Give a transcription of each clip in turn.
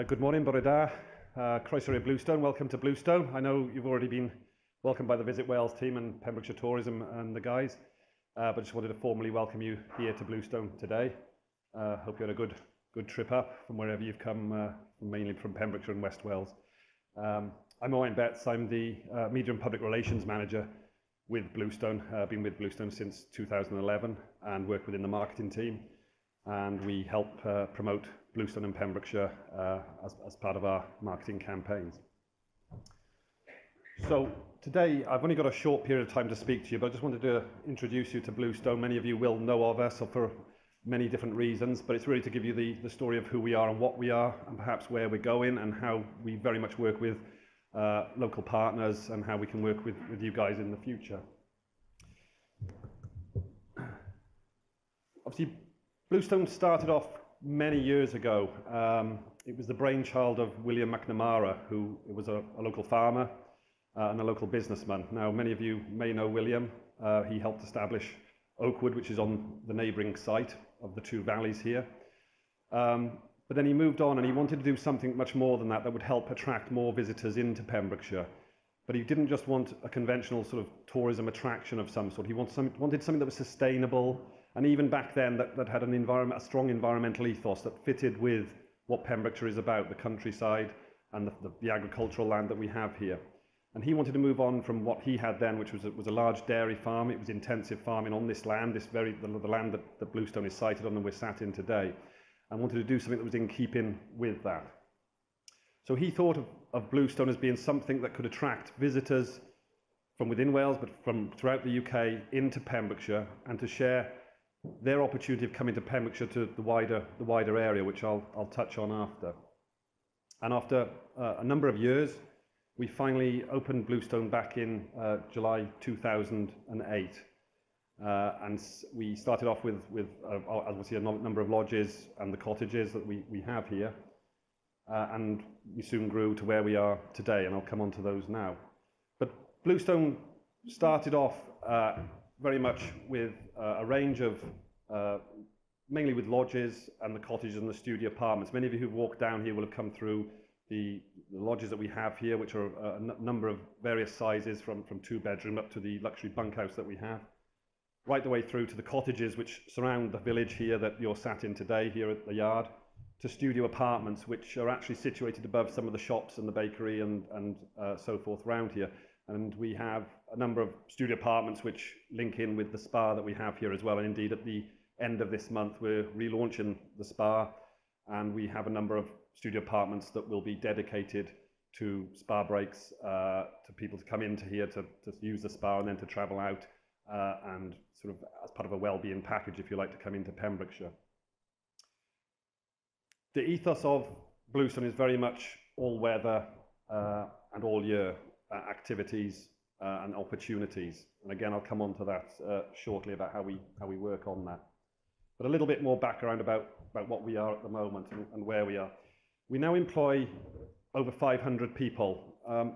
Good morning, bore da. Croeso i'r Bluestone. Welcome to Bluestone. I know you've already been welcomed by the Visit Wales team and Pembrokeshire Tourism and the guys, but just wanted to formally welcome you here to Bluestone today. Hope you had a good trip up from wherever you've come, mainly from Pembrokeshire and West Wales. I'm Owain. I'm the Media and Public Relations Manager with Bluestone. I've been with Bluestone since 2011 and work within the marketing team. And we help promote Bluestone and Pembrokeshire as part of our marketing campaigns. So today, I've only got a short period of time to speak to you, but I just wanted to introduce you to Bluestone. Many of you will know of us for many different reasons, but it's really to give you the story of who we are and what we are, and perhaps where we're going, and how we very much work with local partners, and how we can work with you guys in the future. Obviously, Bluestone started off many years ago. It was the brainchild of William McNamara, who was a local farmer and a local businessman. Now, many of you may know William. He helped establish Oakwood, which is on the neighbouring site of the two valleys here. But then he moved on, and he wanted to do something much more than that would help attract more visitors into Pembrokeshire. But he didn't just want a conventional sort of tourism attraction of some sort. He wanted something that was sustainable, and even back then that had a strong environmental ethos that fitted with what Pembrokeshire is about, the countryside and the agricultural land that we have here. And he wanted to move on from what he had then, which was a large dairy farm. It was intensive farming on this land, the land that Bluestone is sited on and we're sat in today, and wanted to do something that was in keeping with that. So he thought of Bluestone as being something that could attract visitors from within Wales, but from throughout the UK into Pembrokeshire, and to share their opportunity of coming to Pembrokeshire to the wider area, which I'll touch on after. And after a number of years, we finally opened Bluestone back in July 2008. And we started off with obviously a number of lodges and the cottages that we have here. And we soon grew to where we are today, and I'll come on to those now. But Bluestone started off very much with a range of, mainly with lodges and the cottages and the studio apartments. Many of you who've walked down here will have come through the lodges that we have here, which are a number of various sizes, from 2-bedroom up to the luxury bunkhouse that we have, right the way through to the cottages which surround the village here that you're sat in today, here at the yard, to studio apartments which are actually situated above some of the shops and the bakery and so forth around here. And we have a number of studio apartments which link in with the spa that we have here as well. And indeed, at the end of this month, we're relaunching the spa, and we have a number of studio apartments that will be dedicated to spa breaks, to people to come into here to use the spa and then to travel out, and sort of as part of a well-being package, if you like, to come into Pembrokeshire. The ethos of Bluestone is very much all weather and all year activities and opportunities. And again, I'll come on to that shortly about how we work on that. But a little bit more background about what we are at the moment and where we are. We now employ over 500 people.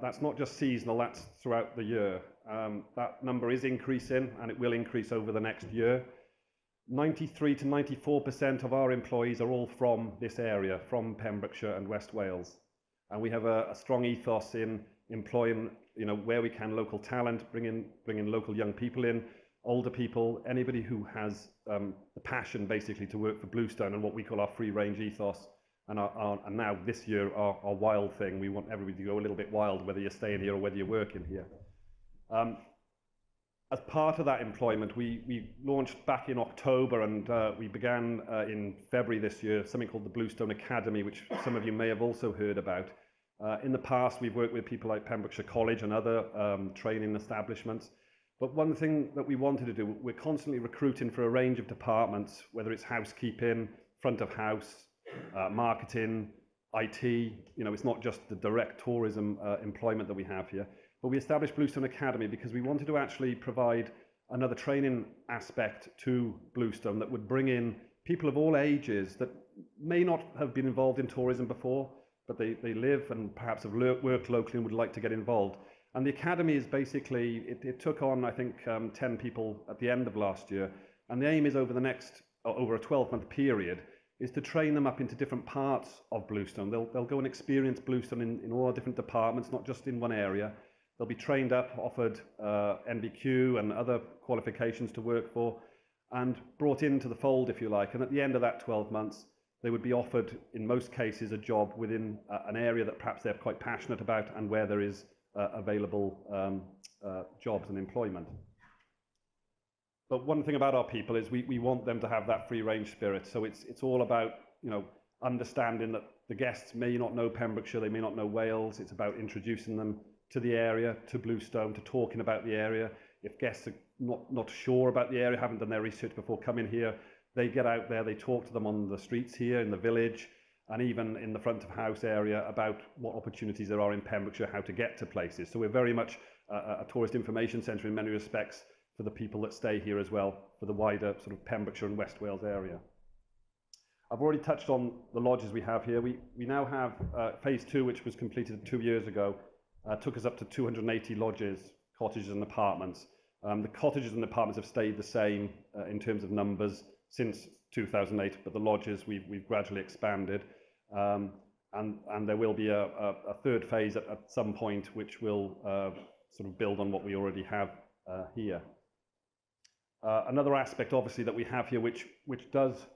That's not just seasonal, that's throughout the year. That number is increasing, and it will increase over the next year. 93 to 94% of our employees are all from this area, from Pembrokeshire and West Wales. And we have a strong ethos in employing, where we can, local talent, bringing local young people in, older people, anybody who has the passion basically to work for Bluestone and what we call our free range ethos. And now this year, our wild thing. We want everybody to go a little bit wild, whether you're staying here or whether you're working here. As part of that employment, we launched back in October, and we began in February this year something called the Bluestone Academy, which some of you may have also heard about. In the past, we've worked with people like Pembrokeshire College and other training establishments. But one thing that we wanted to do, we're constantly recruiting for a range of departments, whether it's housekeeping, front of house, marketing, IT. It's not just the direct tourism employment that we have here. But we established Bluestone Academy because we wanted to actually provide another training aspect to Bluestone that would bring in people of all ages that may not have been involved in tourism before, but they live and perhaps have worked locally and would like to get involved. And the Academy is basically, it took on, I think, 10 people at the end of last year. And the aim is over a 12-month period is to train them up into different parts of Bluestone. They'll go and experience Bluestone in all different departments, not just in one area. They'll be trained up, offered NVQ and other qualifications to work for, and brought into the fold, if you like. And at the end of that 12 months, they would be offered, in most cases, a job within an area that perhaps they're quite passionate about and where there is available jobs and employment. But one thing about our people is we want them to have that free-range spirit. So it's all about, you know, understanding that the guests may not know Pembrokeshire, they may not know Wales. It's about introducing them to the area, to Bluestone, to talking about the area. If guests are not sure about the area, haven't done their research before coming here, they get out there, they talk to them on the streets here, in the village, and even in the front of house area about what opportunities there are in Pembrokeshire, how to get to places. So we're very much a tourist information centre in many respects for the people that stay here as well, for the wider sort of Pembrokeshire and West Wales area. I've already touched on the lodges we have here. We now have phase 2, which was completed 2 years ago, took us up to 280 lodges, cottages and apartments. The cottages and apartments have stayed the same in terms of numbers since 2008, but the lodges we've gradually expanded. And there will be a third phase at some point, which will sort of build on what we already have here. Another aspect, obviously, that we have here, which does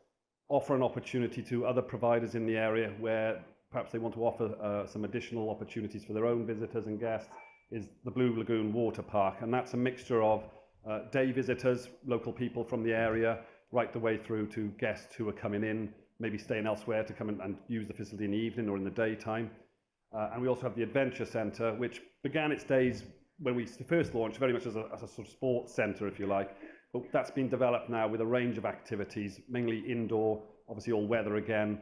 offer an opportunity to other providers in the area where perhaps they want to offer some additional opportunities for their own visitors and guests, is the Blue Lagoon Water Park. And that's a mixture of day visitors, local people from the area, right the way through to guests who are coming in, maybe staying elsewhere to come and use the facility in the evening or in the daytime. And we also have the Adventure Centre, which began its days when we first launched very much as a sort of sports centre, if you like. But that's been developed now with a range of activities, mainly indoor, obviously all weather again.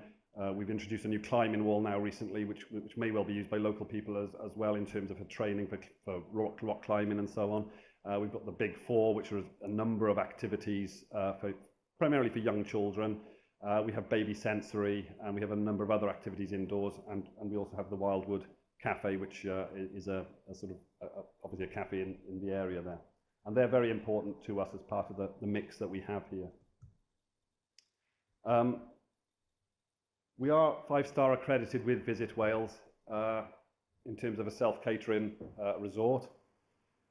We've introduced a new climbing wall now recently, which may well be used by local people as well in terms of training for rock climbing and so on. We've got the Big Four, which are a number of activities primarily for young children. We have baby sensory, and we have a number of other activities indoors, and we also have the Wildwood Cafe, which is a sort of obviously a cafe in the area there. And they're very important to us as part of the mix that we have here. We are 5-star accredited with Visit Wales in terms of a self-catering resort.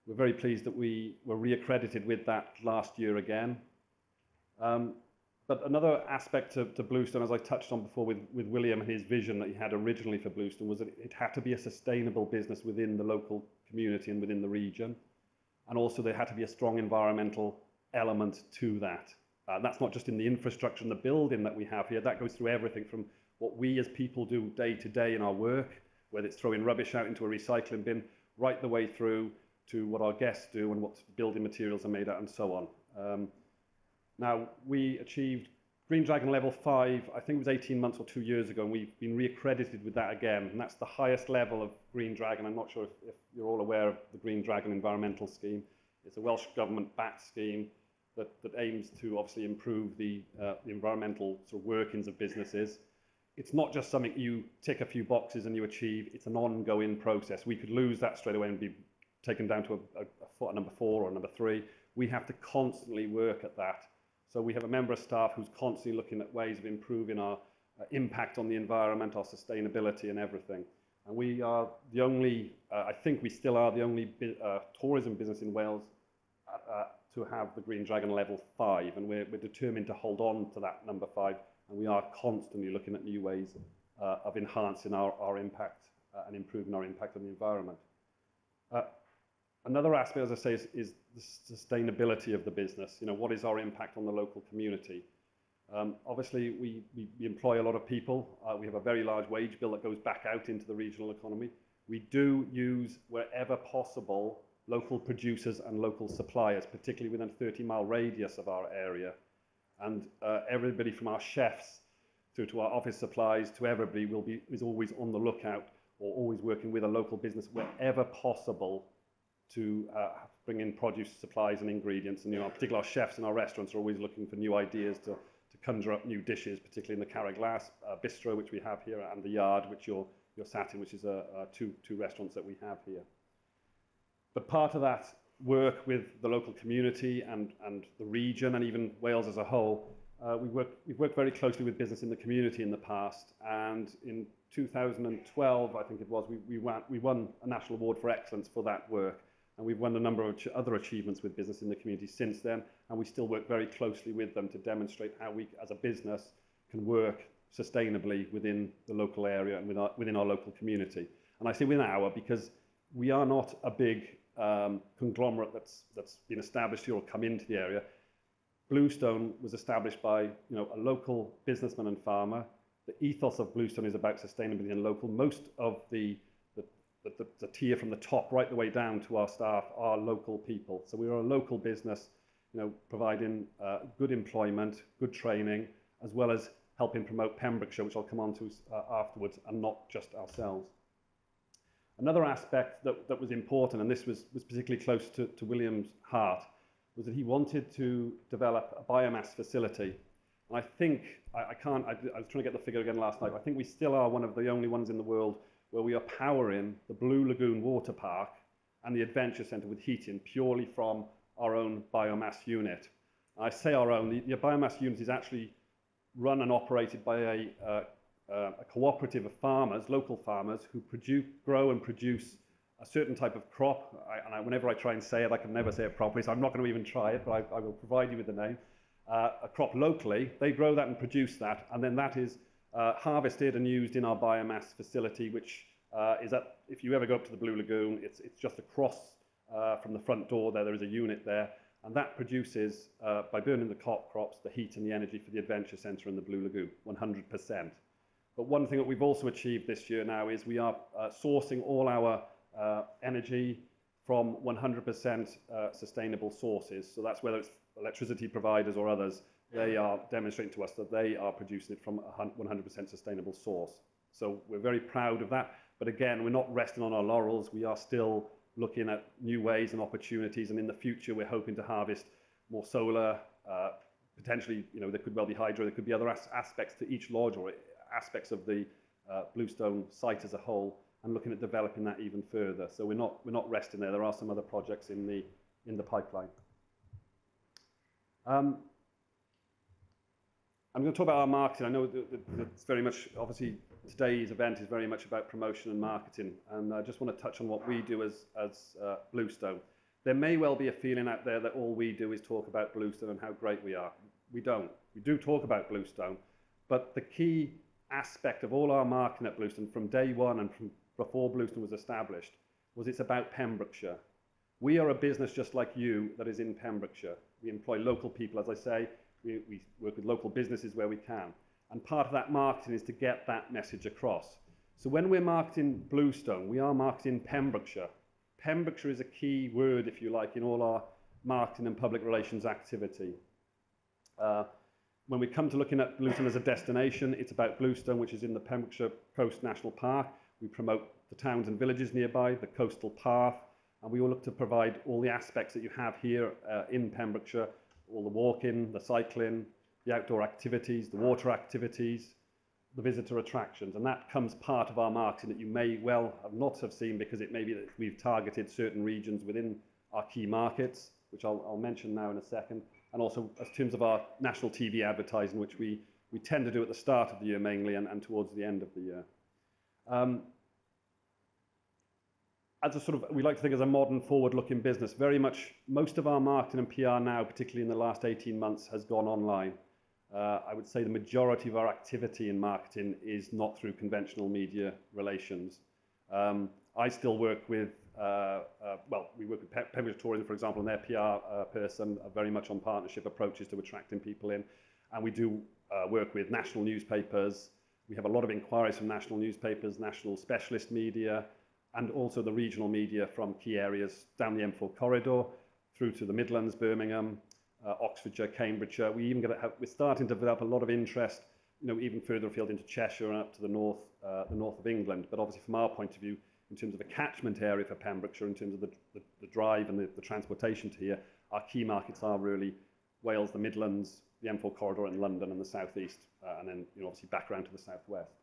We're very pleased that we were re-accredited with that last year again. But another aspect to Bluestone, as I touched on before with William and his vision that he had originally for Bluestone, was that it had to be a sustainable business within the local community and within the region. And also there had to be a strong environmental element to that. That's not just in the infrastructure and the building that we have here. That goes through everything from what we as people do day to day in our work, whether it's throwing rubbish out into a recycling bin, right the way through to what our guests do and what building materials are made out and so on. Now, we achieved Green Dragon Level 5, I think it was 18 months or 2 years ago, and we've been re-accredited with that again. And that's the highest level of Green Dragon. I'm not sure if you're all aware of the Green Dragon Environmental Scheme. It's a Welsh Government-backed scheme that aims to obviously improve the environmental sort of workings of businesses. It's not just something you tick a few boxes and you achieve. It's an ongoing process. We could lose that straight away and be taken down to a number 4 or number 3. We have to constantly work at that. So we have a member of staff who's constantly looking at ways of improving our impact on the environment, our sustainability and everything. And we are the only, I think we still are the only tourism business in Wales to have the Green Dragon Level 5. And we're determined to hold on to that number 5. And we are constantly looking at new ways of enhancing our impact and improving our impact on the environment. Another aspect, as I say, is the sustainability of the business. You know, what is our impact on the local community? Obviously, we employ a lot of people. We have a very large wage bill that goes back out into the regional economy. We do use, wherever possible, local producers and local suppliers, particularly within a 30-mile radius of our area. And everybody from our chefs through to our office supplies to everybody is always on the lookout or always working with a local business wherever possible to bring in produce, supplies and ingredients. And, you know, particularly our chefs in our restaurants are always looking for new ideas to conjure up new dishes, particularly in the Carreg Glass bistro, which we have here, and the Yard, which you're sat in, which is two restaurants that we have here. But part of that work with the local community and the region and even Wales as a whole we've worked very closely with business in the community in the past, and in 2012, I think it was, we won a national award for excellence for that work, and we've won a number of other achievements with business in the community since then, and we still work very closely with them to demonstrate how we, as a business, can work sustainably within the local area and within our local community. And I say within our, because we are not a big conglomerate that's been established here or come into the area. Bluestone was established by a local businessman and farmer. The ethos of Bluestone is about sustainability and local. Most of the tier from the top right the way down to our staff are local people. So we are a local business, providing good employment, good training, as well as helping promote Pembrokeshire, which I'll come on to afterwards, and not just ourselves. Another aspect that was important, and this was particularly close to William's heart, was that he wanted to develop a biomass facility. And I think, I was trying to get the figure again last night, I think we still are one of the only ones in the world where we are powering the Blue Lagoon Water Park and the Adventure Centre with heating purely from our own biomass unit. And I say our own, the biomass unit is actually run and operated by a cooperative of farmers, local farmers, who grow and produce a certain type of crop. Whenever I try and say it, I can never say it properly, so I'm not going to even try it, but I will provide you with the name. A crop locally, they grow that and produce that, and then that is harvested and used in our biomass facility, which is if you ever go up to the Blue Lagoon, it's just across from the front door there is a unit there, and that produces, by burning the crops, the heat and the energy for the Adventure Centre and the Blue Lagoon, 100%. But one thing that we've also achieved this year now is we are sourcing all our energy from 100% sustainable sources. So that's whether it's electricity providers or others, they are demonstrating to us that they are producing it from a 100% sustainable source. So we're very proud of that. But again, we're not resting on our laurels. We are still looking at new ways and opportunities. And in the future, we're hoping to harvest more solar, potentially, there could well be hydro, there could be other aspects to each lodge or aspects of the Bluestone site as a whole, and looking at developing that even further. So we're not resting there. There are some other projects in the pipeline. I'm going to talk about our marketing. I know that it's very much, obviously, today's event is very much about promotion and marketing, and I just want to touch on what we do as Bluestone. There may well be a feeling out there that all we do is talk about Bluestone and how great we are. We don't. We do talk about Bluestone, but the key aspect of all our marketing at Bluestone from day one and from before Bluestone was established was it's about Pembrokeshire. We are a business just like you that is in Pembrokeshire. We employ local people, as I say. We work with local businesses where we can. And part of that marketing is to get that message across. So when we're marketing Bluestone, we are marketing Pembrokeshire. Pembrokeshire is a key word, if you like, in all our marketing and public relations activity. When we come to looking at Bluestone as a destination, it's about Bluestone, which is in the Pembrokeshire Coast National Park. We promote the towns and villages nearby, the coastal path, and we all look to provide all the aspects that you have here in Pembrokeshire, all the walking, the cycling, the outdoor activities, the water activities, the visitor attractions, and that comes part of our marketing that you may well not have seen, because it may be that we've targeted certain regions within our key markets, which I'll mention now in a second, and also in terms of our national TV advertising, which we tend to do at the start of the year mainly and towards the end of the year. As a we like to think as a modern forward-looking business, very much most of our marketing and PR now, particularly in the last 18 months, has gone online. I would say the majority of our activity in marketing is not through conventional media relations. I still work with, we work with Pembrokeshire Tourism, for example, and their PR person are very much on partnership approaches to attracting people in. And we do work with national newspapers. We have a lot of inquiries from national newspapers, national specialist media, and also the regional media from key areas down the M4 corridor through to the Midlands, Birmingham, Oxfordshire, Cambridgeshire. We're starting to develop a lot of interest, even further afield into Cheshire and up to the north of England. But obviously, from our point of view, in terms of the catchment area for Pembrokeshire, in terms of the drive and the transportation to here, our key markets are really Wales, the Midlands, the M4 corridor, and London and the southeast, and then obviously back around to the southwest.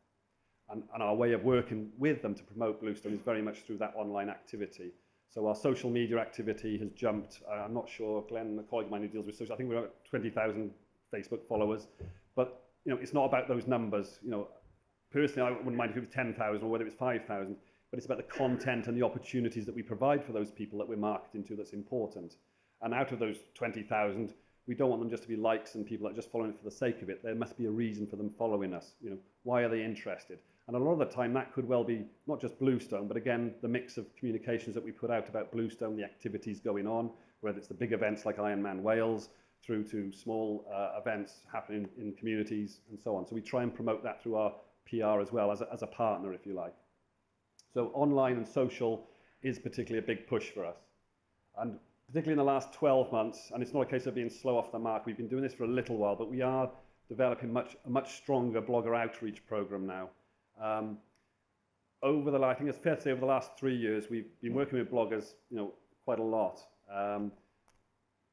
And our way of working with them to promote Bluestone is very much through that online activity. So our social media activity has jumped. I'm not sure, Glenn, a colleague of mine who deals with social, I think we're at 20,000 Facebook followers. But you know, it's not about those numbers. You know, personally, I wouldn't mind if it was 10,000 or whether it was 5,000, but it's about the content and the opportunities that we provide for those people that we're marketing to that's important. And out of those 20,000, we don't want them just to be likes and people that are just following it for the sake of it. There must be a reason for them following us. You know, why are they interested? And a lot of the time that could well be not just Bluestone, but again, the mix of communications that we put out about Bluestone, the activities going on, whether it's the big events like Ironman Wales, through to small events happening in communities and so on. So we try and promote that through our PR as well, as a partner, if you like. So online and social is particularly a big push for us. And particularly in the last 12 months, and it's not a case of being slow off the mark, we've been doing this for a little while, but we are developing a much stronger blogger outreach program now. I think it's fair to say over the last 3 years, we've been working with bloggers, you know, quite a lot.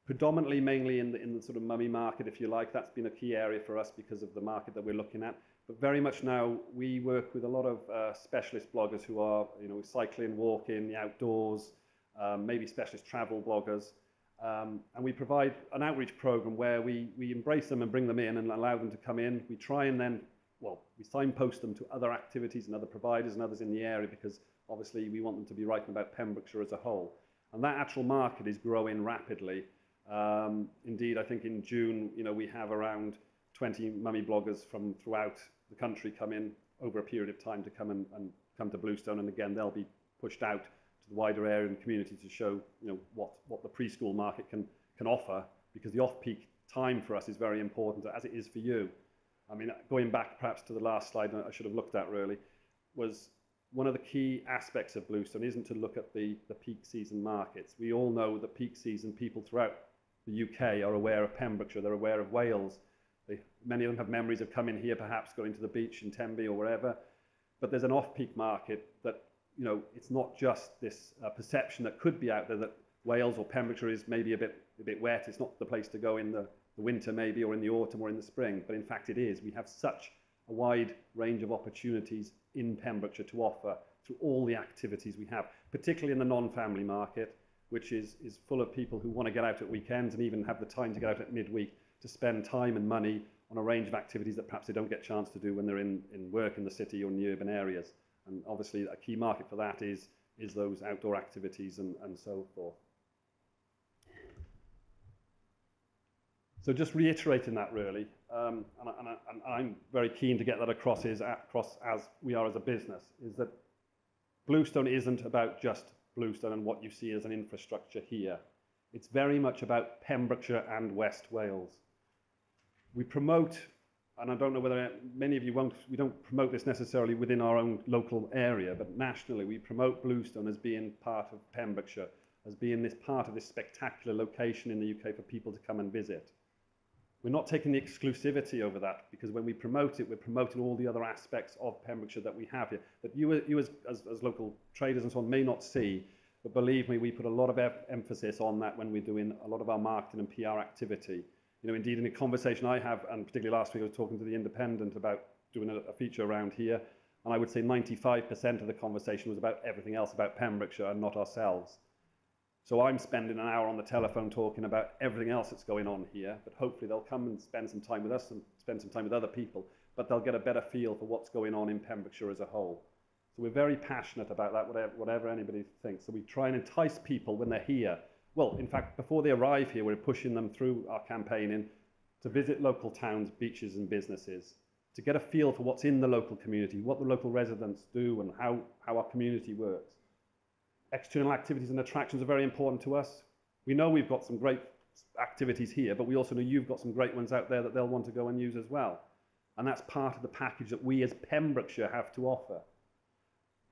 Predominantly, mainly in the sort of mummy market, if you like. That's been a key area for us because of the market that we're looking at. But very much now, we work with a lot of specialist bloggers who are, you know, cycling, walking, the outdoors, maybe specialist travel bloggers. And we provide an outreach program where we embrace them and bring them in and allow them to come in. We try and then, well, we signpost them to other activities and other providers and others in the area, because obviously we want them to be writing about Pembrokeshire as a whole. And that actual market is growing rapidly. Indeed, I think in June, you know, we have around 20 mummy bloggers from throughout the country come in over a period of time to come and come to Bluestone. And again, they'll be pushed out to the wider area and community to show, you know, what the preschool market can offer, because the off-peak time for us is very important, as it is for you. I mean, going back perhaps to the last slide, I should have looked at really, was one of the key aspects of Bluestone isn't to look at the peak season markets. We all know that peak season people throughout the UK are aware of Pembrokeshire, they're aware of Wales. Many of them have memories of coming here, perhaps going to the beach in Tenby or wherever. But there's an off-peak market that, you know, it's not just this perception that could be out there that Wales or Pembrokeshire is maybe a bit wet. It's not the place to go in the winter maybe, or in the autumn or in the spring. But in fact it is. We have such a wide range of opportunities in Pembrokeshire to offer through all the activities we have, particularly in the non-family market, which is full of people who want to get out at weekends and even have the time to get out at midweek to spend time and money on a range of activities that perhaps they don't get a chance to do when they're in work in the city or in the urban areas. And obviously a key market for that is those outdoor activities and so forth. So just reiterating that really, and I'm very keen to get that across as we are as a business, is that Bluestone isn't about just Bluestone and what you see as an infrastructure here. It's very much about Pembrokeshire and West Wales. We promote, and I don't know whether many of you won't, we don't promote this necessarily within our own local area, but nationally we promote Bluestone as being part of Pembrokeshire, as being this part of this spectacular location in the UK for people to come and visit. We're not taking the exclusivity over that, because when we promote it, we're promoting all the other aspects of Pembrokeshire that we have here, that you as local traders and so on may not see, but believe me, we put a lot of emphasis on that when we're doing a lot of our marketing and PR activity. You know, indeed, in a conversation I have, and particularly last week I was talking to the Independent about doing a feature around here, and I would say 95% of the conversation was about everything else about Pembrokeshire and not ourselves. So I'm spending an hour on the telephone talking about everything else that's going on here, but hopefully they'll come and spend some time with us and spend some time with other people, but they'll get a better feel for what's going on in Pembrokeshire as a whole. So we're very passionate about that, whatever anybody thinks. So we try and entice people when they're here. Well, in fact, before they arrive here, we're pushing them through our campaigning to visit local towns, beaches and businesses, to get a feel for what's in the local community, what the local residents do and how our community works. External activities and attractions are very important to us. We know we've got some great activities here, but we also know you've got some great ones out there that they'll want to go and use as well. And that's part of the package that we as Pembrokeshire have to offer.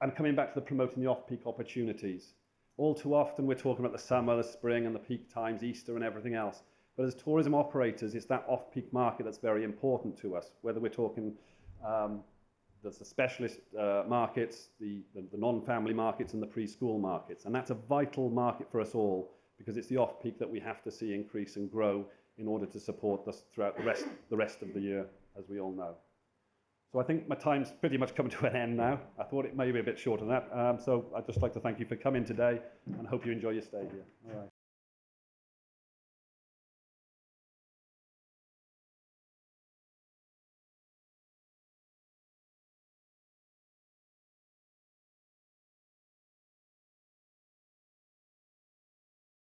And coming back to the promoting the off-peak opportunities, all too often we're talking about the summer, the spring and the peak times, Easter and everything else. But as tourism operators, it's that off-peak market that's very important to us, whether we're talking the specialist markets, the non-family markets and the preschool markets. And that's a vital market for us all, because it's the off-peak that we have to see increase and grow in order to support us throughout the rest of the year, as we all know. So I think my time's pretty much come to an end now. I thought it may be a bit shorter than that. So I'd just like to thank you for coming today and hope you enjoy your stay here. All right.